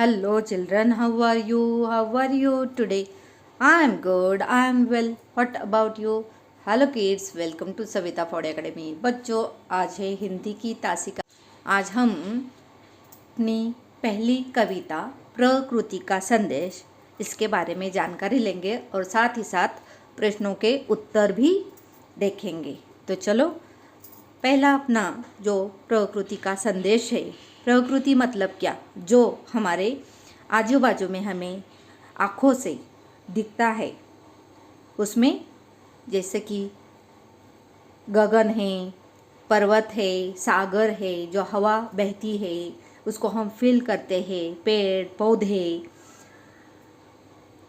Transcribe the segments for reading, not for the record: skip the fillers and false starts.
Hello children, how are you? How are you today? I am good, I am well. What about you? Hello kids, welcome to Savita फॉड academy. बच्चों, आज है हिंदी की तासिका। आज हम अपनी पहली कविता प्रकृति का संदेश इसके बारे में जानकारी लेंगे और साथ ही साथ प्रश्नों के उत्तर भी देखेंगे। तो चलो, पहला अपना जो प्रकृति का संदेश है, प्रकृति मतलब क्या, जो हमारे आजू बाजू में हमें आँखों से दिखता है, उसमें जैसे कि गगन है, पर्वत है, सागर है, जो हवा बहती है उसको हम फील करते हैं, पेड़ पौधे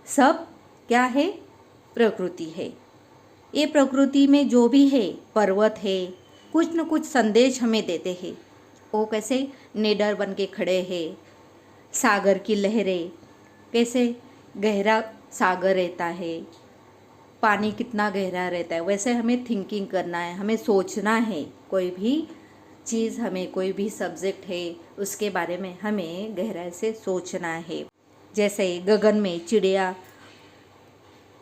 सब क्या है, प्रकृति है। ये प्रकृति में जो भी है, पर्वत है, कुछ न कुछ संदेश हमें देते हैं। वो कैसे निडर बन के खड़े हैं, सागर की लहरें, कैसे गहरा सागर रहता है, पानी कितना गहरा रहता है, वैसे हमें थिंकिंग करना है, हमें सोचना है। कोई भी चीज़, हमें कोई भी सब्जेक्ट है उसके बारे में हमें गहराई से सोचना है। जैसे गगन में चिड़िया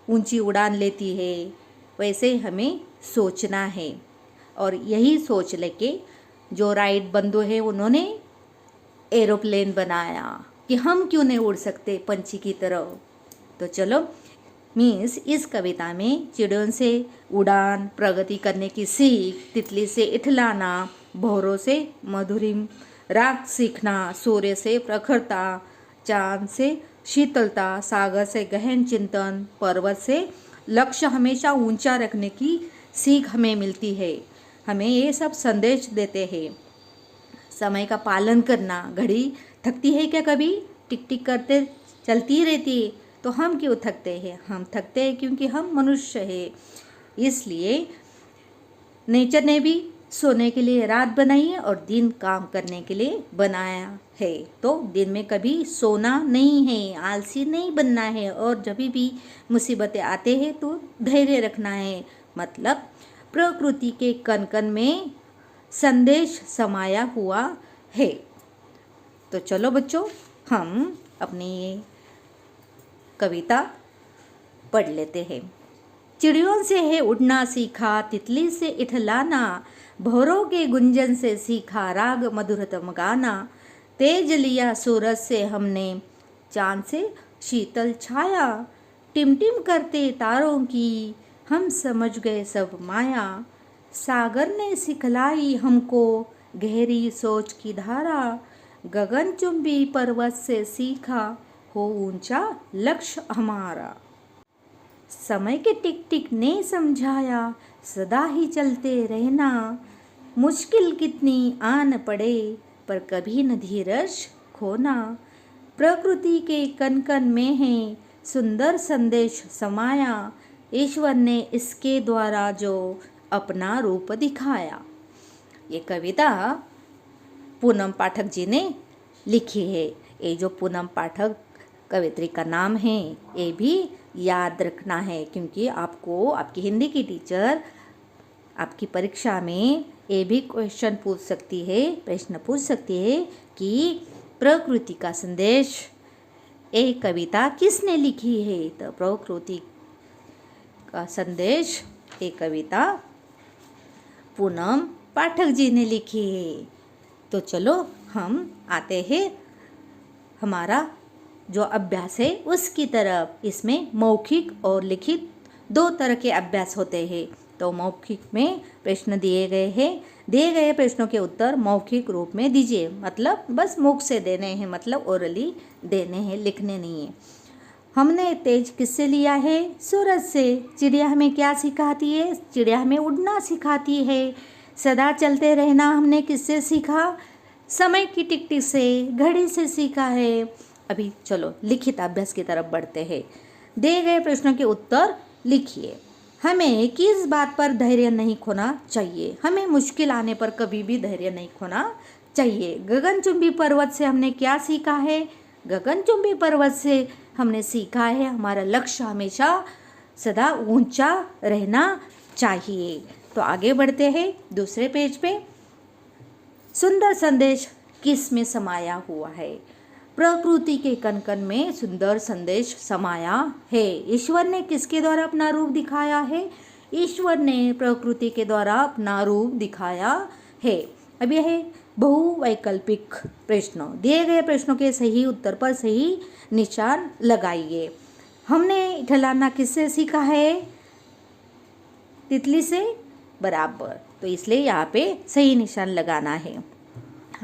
ऊंची उड़ान लेती है, वैसे हमें सोचना है। और यही सोच लेके जो राइट बंधु है उन्होंने एरोप्लेन बनाया कि हम क्यों नहीं उड़ सकते पंछी की तरह। तो चलो, मीन्स इस कविता में चिड़ियों से उड़ान, प्रगति करने की सीख, तितली से इठलाना, भौरों से मधुरिम राग सीखना, सूर्य से प्रखरता, चांद से शीतलता, सागर से गहन चिंतन, पर्वत से लक्ष्य हमेशा ऊंचा रखने की सीख हमें मिलती है। हमें ये सब संदेश देते हैं। समय का पालन करना, घड़ी थकती है क्या कभी? टिक टिक करते चलती रहती है, तो हम क्यों थकते हैं? हम थकते हैं क्योंकि हम मनुष्य हैं। इसलिए नेचर ने भी सोने के लिए रात बनाई है और दिन काम करने के लिए बनाया है। तो दिन में कभी सोना नहीं है, आलसी नहीं बनना है, और जब भी मुसीबतें आते हैं तो धैर्य रखना है। मतलब प्रकृति के कण कण में संदेश समाया हुआ है। तो चलो बच्चों, हम अपनी ये कविता पढ़ लेते हैं। चिड़ियों से है उड़ना सीखा, तितली से इठलाना, भौरों के गुंजन से सीखा राग मधुरतम गाना, तेज लिया सूरज से हमने, चांद से शीतल छाया, टिमटिम करते तारों की हम समझ गए सब माया, सागर ने सिखलाई हमको गहरी सोच की धारा, गगनचुंबी पर्वत से सीखा हो ऊंचा लक्ष्य हमारा, समय के टिक टिक ने समझाया सदा ही चलते रहना, मुश्किल कितनी आन पड़े पर कभी न धीरज खोना, प्रकृति के कण कण में है सुंदर संदेश समाया, ईश्वर ने इसके द्वारा जो अपना रूप दिखाया। ये कविता पूनम पाठक जी ने लिखी है। ये जो पूनम पाठक कवित्री का नाम है, ये भी याद रखना है, क्योंकि आपको आपकी हिंदी की टीचर आपकी परीक्षा में ये भी क्वेश्चन पूछ सकती है, प्रश्न पूछ सकती है कि प्रकृति का संदेश ये कविता किसने लिखी है। तो प्रकृति का संदेश ये कविता पूनम पाठक जी ने लिखी है। तो चलो, हम आते हैं हमारा जो अभ्यास है उसकी तरफ। इसमें मौखिक और लिखित दो तरह के अभ्यास होते हैं। तो मौखिक में प्रश्न दिए गए हैं, दिए गए प्रश्नों के उत्तर मौखिक रूप में दीजिए। मतलब बस मुख से देने हैं, मतलब ओरली देने हैं, लिखने नहीं है। हमने तेज किससे लिया है? सूरज से। चिड़िया हमें क्या सिखाती है? चिड़िया हमें उड़ना सिखाती है। सदा चलते रहना हमने किससे सीखा? समय की टिक टिक से, घड़ी से सीखा है। अभी चलो लिखित अभ्यास की तरफ बढ़ते हैं। दिए गए प्रश्नों के उत्तर लिखिए। हमें किस बात पर धैर्य नहीं खोना चाहिए? हमें मुश्किल आने पर कभी भी धैर्य नहीं खोना चाहिए। गगनचुंबी पर्वत से हमने क्या सीखा है? गगनचुंबी पर्वत से हमने सीखा है हमारा लक्ष्य हमेशा सदा ऊंचा रहना चाहिए। तो आगे बढ़ते हैं दूसरे पेज पे। सुंदर संदेश किस में समाया हुआ है? प्रकृति के कण कण में सुंदर संदेश समाया है। ईश्वर ने किसके द्वारा अपना रूप दिखाया है? ईश्वर ने प्रकृति के द्वारा अपना रूप दिखाया है। अब यह है बहुवैकल्पिक प्रश्न। दिए गए प्रश्नों के सही उत्तर पर सही निशान लगाइए। हमने ठहराना किससे सीखा है? तितली से, बराबर, तो इसलिए यहाँ पे सही निशान लगाना है।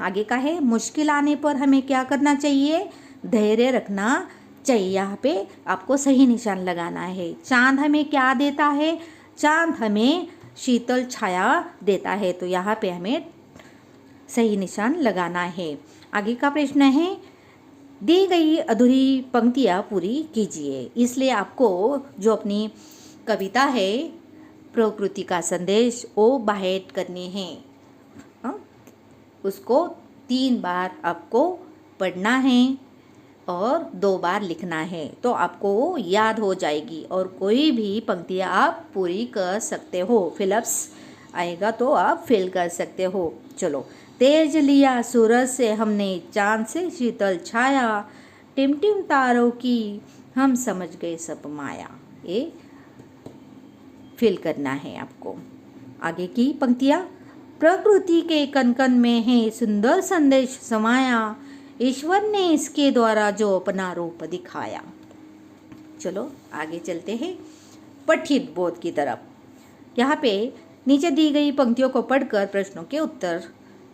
आगे का है मुश्किल आने पर हमें क्या करना चाहिए? धैर्य रखना चाहिए। यहाँ पे आपको सही निशान लगाना है। चांद हमें क्या देता है? चांद हमें शीतल छाया देता है, तो यहाँ पे हमें सही निशान लगाना है। आगे का प्रश्न है दी गई अधूरी पंक्तियाँ पूरी कीजिए। इसलिए आपको जो अपनी कविता है प्रकृति का संदेश वो बाहेट करनी है। उसको 3 बार आपको पढ़ना है और 2 बार लिखना है, तो आपको वो याद हो जाएगी और कोई भी पंक्तियाँ आप पूरी कर सकते हो। फिलअप्स आएगा तो आप फिल कर सकते हो। चलो, तेज लिया सूरज से हमने, चांद से शीतल छाया, टिमटिम तारों की हम समझ गए सब माया। ये फिल करना है आपको। आगे की पंक्तियाँ प्रकृति के कण कण में है सुंदर संदेश समाया, ईश्वर ने इसके द्वारा जो अपना रूप दिखाया। चलो आगे चलते हैं पठित बोध की तरफ। यहाँ पे नीचे दी गई पंक्तियों को पढ़कर प्रश्नों के उत्तर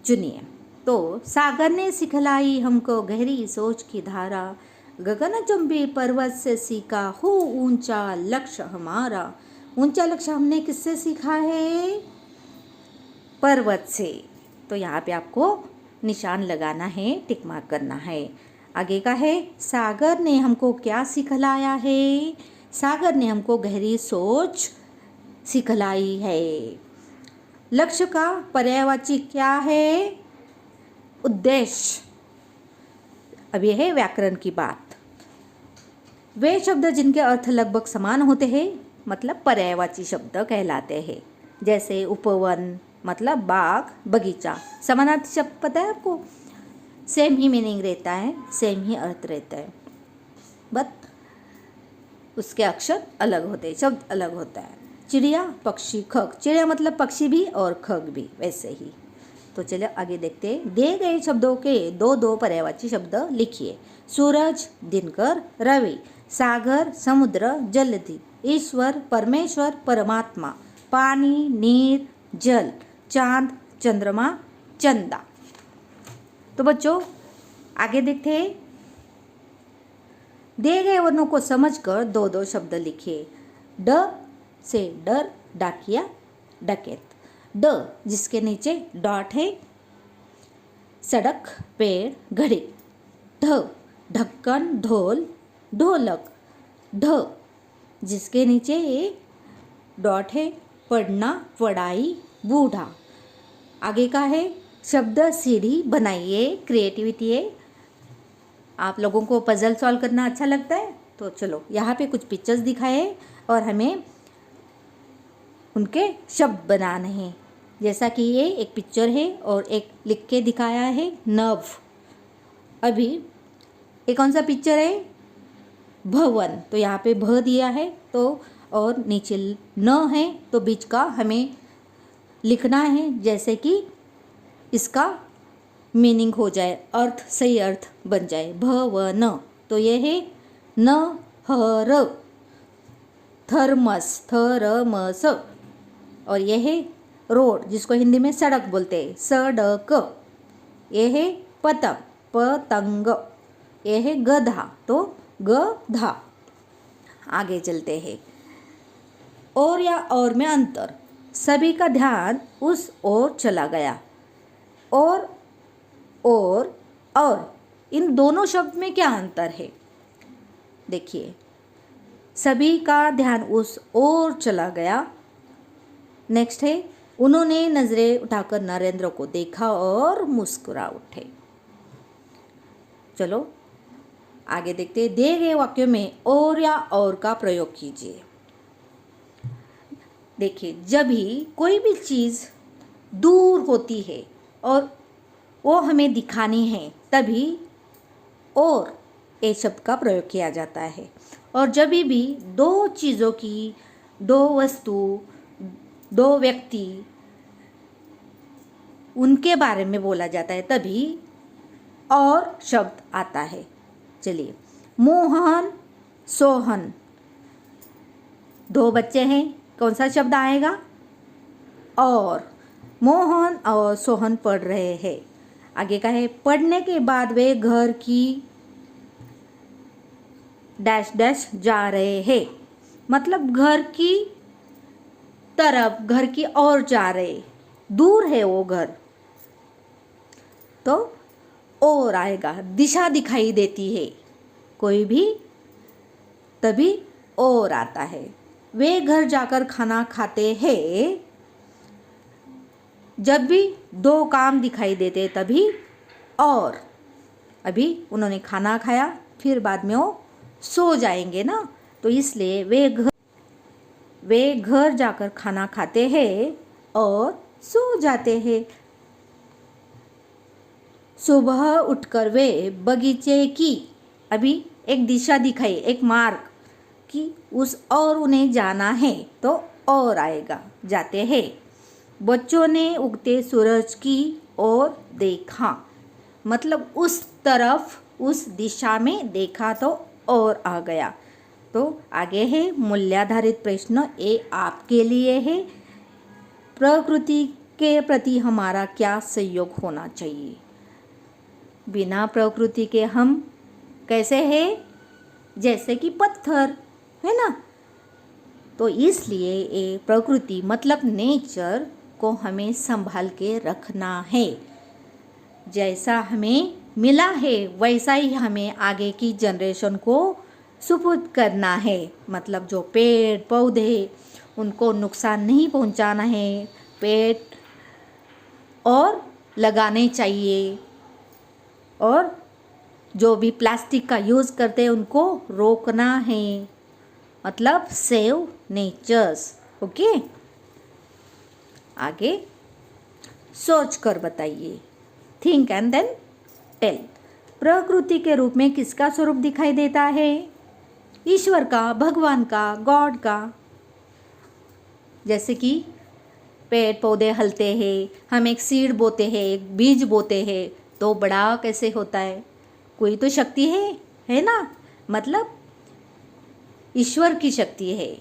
चुनिए। तो सागर ने सिखलाई हमको गहरी सोच की धारा, गगनचुंबी पर्वत से सीखा हो ऊंचा लक्ष्य हमारा। ऊंचा लक्ष्य हमने किससे सीखा है? पर्वत से। तो यहाँ पे आपको निशान लगाना है, टिक मार्क करना है। आगे का है सागर ने हमको क्या सिखलाया है? सागर ने हमको गहरी सोच सिखलाई है। लक्ष्य का पर्यायवाची क्या है? उद्देश्य। अब यह है व्याकरण की बात। वे शब्द जिनके अर्थ लगभग समान होते हैं मतलब पर्यायवाची शब्द कहलाते हैं। जैसे उपवन मतलब बाग, बगीचा। समानार्थी शब्द पता है आपको? सेम ही मीनिंग रहता है, सेम ही अर्थ रहता है, बट उसके अक्षर अलग होते हैं, शब्द अलग होता है। चिड़िया, पक्षी, खग। चिड़िया मतलब पक्षी भी और खग भी, वैसे ही। तो चलिए आगे देखते हैं। दिए गए शब्दों के 2 पर्यायवाची शब्द लिखिए। सूरज, दिनकर, रवि। सागर, समुद्र, जलधि। ईश्वर, परमेश्वर, परमात्मा। पानी, नीर, जल। चांद, चंद्रमा, चंदा। तो बच्चों आगे देखते हैं। दिए गए वर्णों को समझकर 2 शब्द लिखिए। ड से डर, डाकिया, डकैत। ड जिसके नीचे डॉट है, सड़क, पेड़, घड़ी। ढ ढक्कन, ढोल, ढोलक। ढ जिसके नीचे डॉट है, पढ़ना, पढ़ाई, बूढ़ा। आगे का है शब्द सीढ़ी बनाइए, क्रिएटिविटी है। आप लोगों को पजल सॉल्व करना अच्छा लगता है? तो चलो यहाँ पे कुछ पिक्चर्स दिखाए और हमें उनके शब्द बनाने हैं। जैसा कि ये एक पिक्चर है और एक लिख के दिखाया है नव। अभी ये कौन सा पिक्चर है? भवन। तो यहाँ पे भ दिया है तो और नीचे न है, तो बीच का हमें लिखना है जैसे कि इसका मीनिंग हो जाए, अर्थ सही अर्थ बन जाए। भवन। तो ये है न हर, थर्मस, थरमस। और ये है रोड जिसको हिंदी में सड़क बोलते हैं, सड़क। ये है पतंग, पतंग। ये है गधा, तो गधा। आगे चलते हैं। और या और में अंतर। सभी का ध्यान उस ओर चला गया। और इन दोनों शब्द में क्या अंतर है? देखिए, सभी का ध्यान उस ओर चला गया। नेक्स्ट है उन्होंने नजरें उठाकर नरेंद्र को देखा और मुस्कुरा उठे। चलो आगे देखते हैं। दिए गए वाक्यों में और या और का प्रयोग कीजिए। देखिए, जब भी कोई भी चीज़ दूर होती है और वो हमें दिखानी है, तभी और ए शब्द का प्रयोग किया जाता है। और जब भी दो चीज़ों की, दो वस्तु, दो व्यक्ति, उनके बारे में बोला जाता है तभी और शब्द आता है। चलिए, मोहन सोहन, दो बच्चे हैं, कौन सा शब्द आएगा? और। मोहन और सोहन पढ़ रहे हैं। आगे का है, पढ़ने के बाद वे घर की डैश डैश जा रहे हैं, मतलब घर की तरफ, घर की ओर जा रहे, दूर है वो घर, तो और आएगा। दिशा दिखाई देती है कोई भी, तभी और आता है। वे घर जाकर खाना खाते हैं, जब भी दो काम दिखाई देते तभी और। अभी उन्होंने खाना खाया, फिर बाद में वो सो जाएंगे ना, तो इसलिए वे घर जाकर खाना खाते हैं और सो जाते हैं। सुबह उठकर वे बगीचे की, अभी एक दिशा दिखाई, एक मार्ग कि उस और उन्हें जाना है, तो और आएगा, जाते हैं। बच्चों ने उगते सूरज की ओर देखा, मतलब उस तरफ, उस दिशा में देखा तो और आ गया। तो आगे है मूल्याधारित प्रश्न, ये आपके लिए है। प्रकृति के प्रति हमारा क्या सहयोग होना चाहिए? बिना प्रकृति के हम कैसे हैं? जैसे कि पत्थर, है ना। तो इसलिए ये प्रकृति मतलब नेचर को हमें संभाल के रखना है। जैसा हमें मिला है वैसा ही हमें आगे की जनरेशन को सुपुर्द करना है। मतलब जो पेड़ पौधे, उनको नुकसान नहीं पहुंचाना है, पेड़ और लगाने चाहिए। और जो भी प्लास्टिक का यूज़ करते हैं उनको रोकना है, मतलब सेव नेचर्स। ओके, आगे सोच कर बताइए। Think and then tell. प्रकृति के रूप में किसका स्वरूप दिखाई देता है? ईश्वर का, भगवान का, गॉड का। जैसे कि पेड़ पौधे हलते हैं, हम एक सीड बोते हैं, एक बीज बोते हैं, तो बड़ा कैसे होता है? कोई तो शक्ति है ना, मतलब ईश्वर की शक्ति है।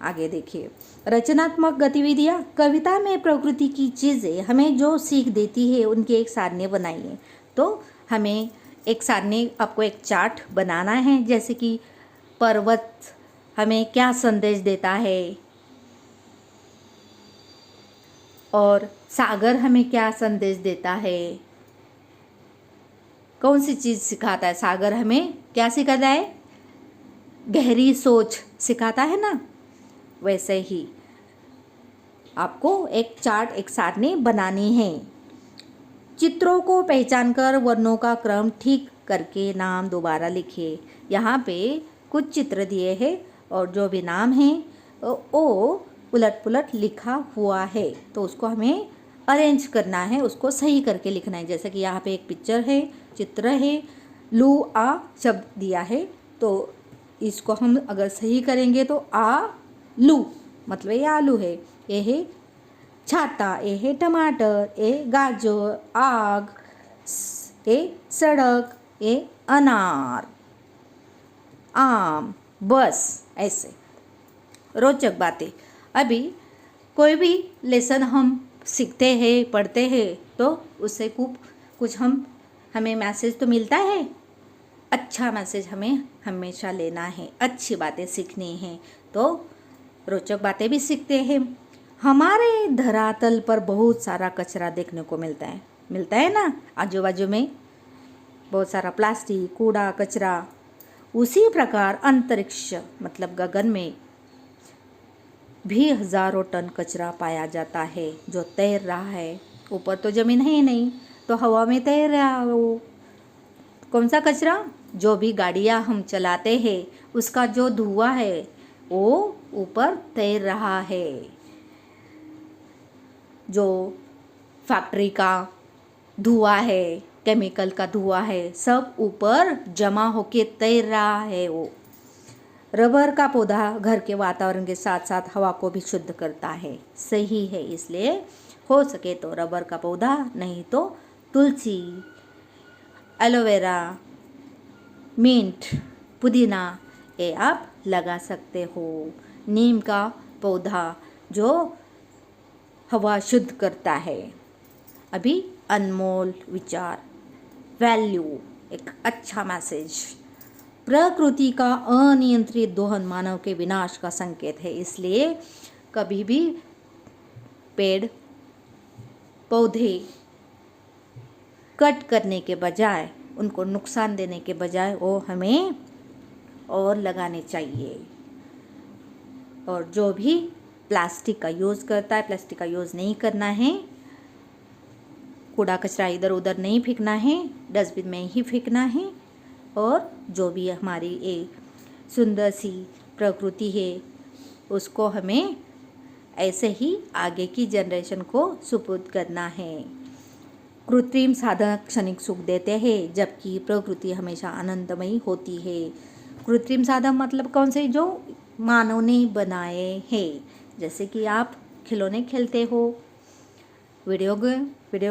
आगे देखिए, रचनात्मक गतिविधियाँ। कविता में प्रकृति की चीज़ें हमें जो सीख देती है उनके एक सारणी बनाइए। तो हमें एक सारणी, आपको एक चार्ट बनाना है। जैसे कि पर्वत हमें क्या संदेश देता है, और सागर हमें क्या संदेश देता है, कौन सी चीज़ सिखाता है। सागर हमें क्या सिखाता है? गहरी सोच सिखाता है ना। वैसे ही आपको एक चार्ट, एक सारणी बनानी है। चित्रों को पहचानकर वर्णों का क्रम ठीक करके नाम दोबारा लिखिए। यहाँ पे कुछ चित्र दिए हैं और जो भी नाम है वो उलट पुलट लिखा हुआ है, तो उसको हमें अरेंज करना है, उसको सही करके लिखना है। जैसे कि यहाँ पे एक पिक्चर है, चित्र है, लू आ शब्द दिया है, तो इसको हम अगर सही करेंगे तो आ लू, मतलब ये आलू है। ये है छाता, ये है टमाटर, ये गाजर, आग, ये सड़क, ये अनार, आम, बस। ऐसे रोचक बातें। अभी कोई भी लेसन हम सीखते हैं, पढ़ते हैं, तो उससे कुछ हमें मैसेज तो मिलता है। अच्छा मैसेज हमें हमेशा लेना है, अच्छी बातें सीखनी है, तो रोचक बातें भी सीखते हैं। हमारे धरातल पर बहुत सारा कचरा देखने को मिलता है ना, आजू बाजू में बहुत सारा प्लास्टिक, कूड़ा कचरा। उसी प्रकार अंतरिक्ष मतलब गगन में भी हजारों टन कचरा पाया जाता है जो तैर रहा है। ऊपर तो जमीन है ही नहीं, तो हवा में तैर रहा है वो। कौन सा कचरा? जो भी गाड़ियाँ हम चलाते हैं उसका जो धुआं है वो ऊपर तैर रहा है। जो फैक्ट्री का धुआं है केमिकल का धुआं है, सब ऊपर जमा होके तैर रहा है। वो रबर का पौधा घर के वातावरण के साथ साथ हवा को भी शुद्ध करता है। सही है, इसलिए हो सके तो रबर का पौधा, नहीं तो तुलसी, एलोवेरा, मिंट, पुदीना ये आप लगा सकते हो। नीम का पौधा जो हवा शुद्ध करता है। अभी अनमोल विचार, वैल्यू, एक अच्छा मैसेज। प्रकृति का अनियंत्रित दोहन मानव के विनाश का संकेत है, इसलिए कभी भी पेड़ पौधे कट करने के बजाय, उनको नुकसान देने के बजाय वो हमें और लगाने चाहिए। और जो भी प्लास्टिक का यूज़ करता है, प्लास्टिक का यूज़ नहीं करना है। कूड़ा कचरा इधर उधर नहीं फेंकना है, डस्टबिन में ही फेंकना है। और जो भी हमारी एक सुंदर सी प्रकृति है उसको हमें ऐसे ही आगे की जनरेशन को सुपुर्द करना है। कृत्रिम साधन क्षणिक सुख देते हैं, जबकि प्रकृति हमेशा आनंदमयी होती है। कृत्रिम साधन मतलब कौन से? जो मानव ने बनाए हैं। जैसे कि आप खिलौने खेलते हो, वीडियो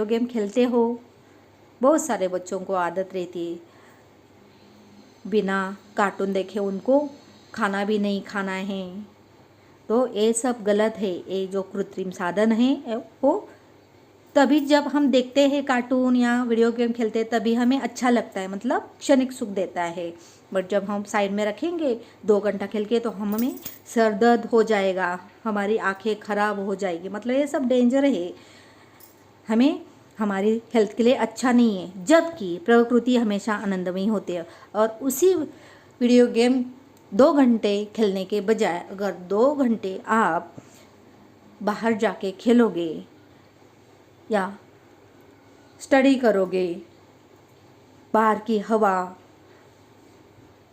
गेम खेलते हो। बहुत सारे बच्चों को आदत रहती है बिना कार्टून देखे उनको खाना भी नहीं खाना है, तो ये सब गलत है। ये जो कृत्रिम साधन है वो तभी जब हम देखते हैं कार्टून या वीडियो गेम खेलते हैं तभी हमें अच्छा लगता है, मतलब क्षणिक सुख देता है। बट जब हम साइड में रखेंगे 2 घंटा खेल के तो हमें सर दर्द हो जाएगा, हमारी आंखें खराब हो जाएगी, मतलब ये सब डेंजर है, हमें हमारी हेल्थ के लिए अच्छा नहीं है। जबकि प्रकृति हमेशा आनंदमयी होती है। और उसी वीडियो गेम 2 घंटे खेलने के बजाय अगर 2 घंटे आप बाहर जाके खेलोगे या स्टडी करोगे, बाहर की हवा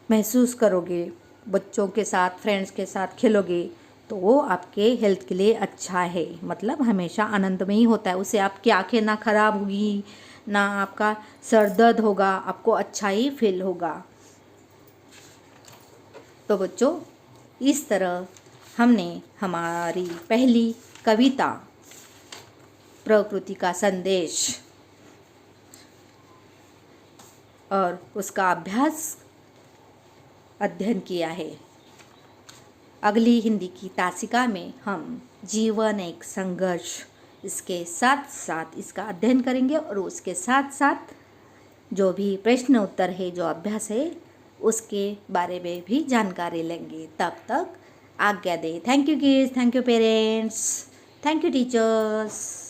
महसूस करोगे, बच्चों के साथ, फ्रेंड्स के साथ खेलोगे, तो वो आपके हेल्थ के लिए अच्छा है, मतलब हमेशा आनंदमयी होता है। उससे आपकी आंखें ना खराब होगी, ना आपका सर दर्द होगा, आपको अच्छा ही फील होगा। तो बच्चों, इस तरह हमने हमारी पहली कविता प्रकृति का संदेश और उसका अध्ययन किया है। अगली हिंदी की तासिका में हम जीवन एक संघर्ष, इसके साथ साथ इसका अध्ययन करेंगे और उसके साथ साथ जो भी प्रश्न उत्तर है, जो अभ्यास है, उसके बारे में भी जानकारी लेंगे। तब तक आज्ञा दें। Thank you kids, thank you parents, thank you teachers.